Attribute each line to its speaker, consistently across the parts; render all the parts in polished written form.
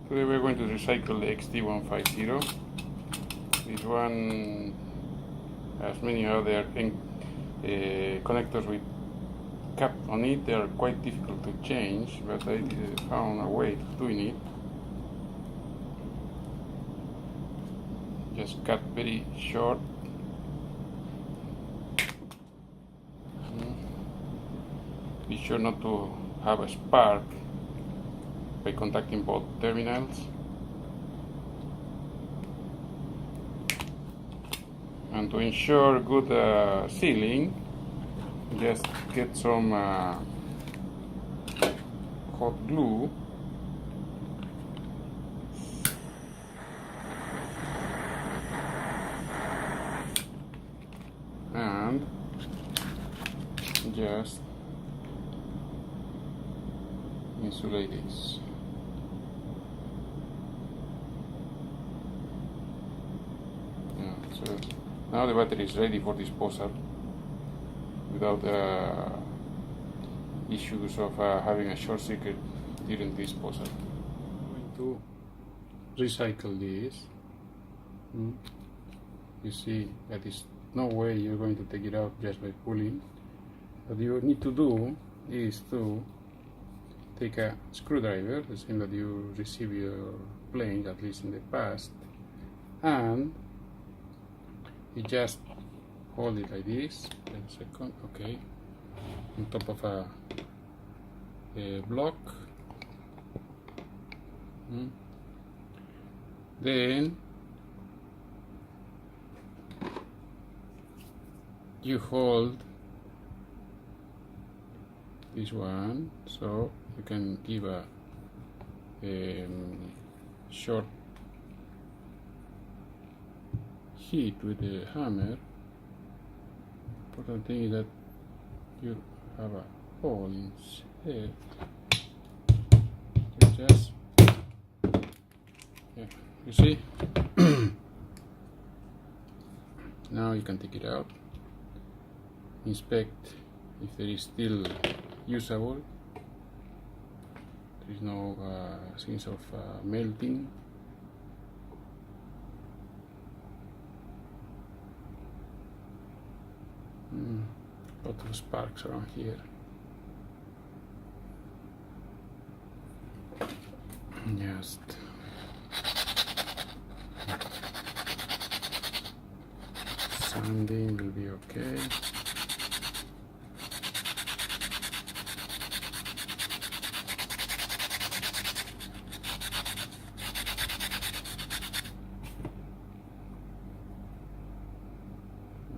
Speaker 1: Today we're going to recycle the XT-150. This one has many other connectors with cap on it. They are quite difficult to change, but I found a way of doing it. Just cut very short. Be sure not to have a spark by contacting both terminals. And to ensure good sealing, just get some hot glue and just insulate this. So now the battery is ready for disposal without issues of having a short circuit during disposal. I'm going to recycle this. You see that is no way you're going to take it out just by pulling. What you need to do is to take a screwdriver, the same that you receive your plane, at least in the past, and you just hold it like this. Wait a second. Okay, on top of a block. Then you hold this one, so you can give a short hit with the hammer. Important thing is that you have a hole inside. Just you see. Now you can take it out, inspect if there is still usable. There is no signs of melting. Lot of sparks around here. Just sanding will be okay.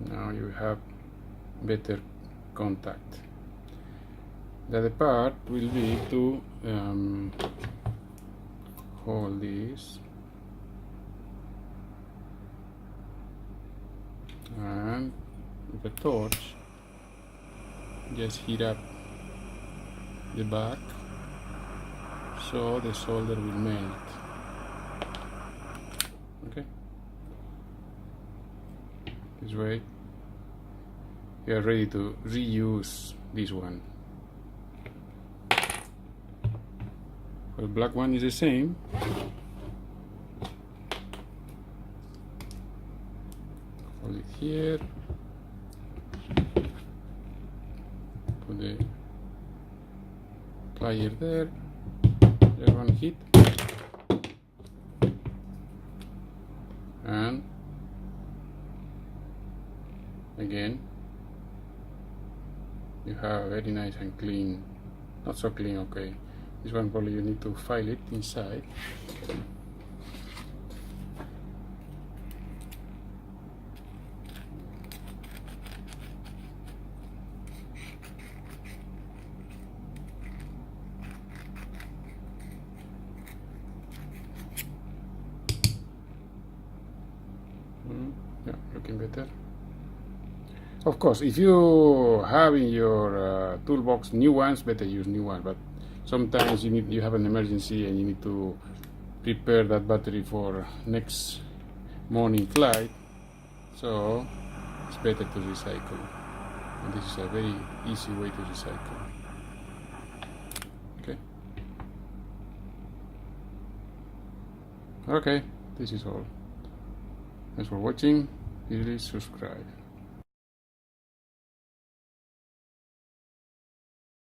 Speaker 1: Now you have better contact. The other part will be to hold this and with a torch just heat up the back so the solder will melt. Okay, this way you are ready to reuse this one. The black one is the same. Hold it here. Put the plier there. There, one hit. And again you have very nice and clean, not so clean, okay. This one probably you need to file it inside. Yeah, looking better. Of course, if you have in your toolbox new ones, better use new ones. But sometimes you have an emergency and you need to prepare that battery for next morning flight. So it's better to recycle. And this is a very easy way to recycle. Okay. Okay, this is all. Thanks for watching. Please subscribe.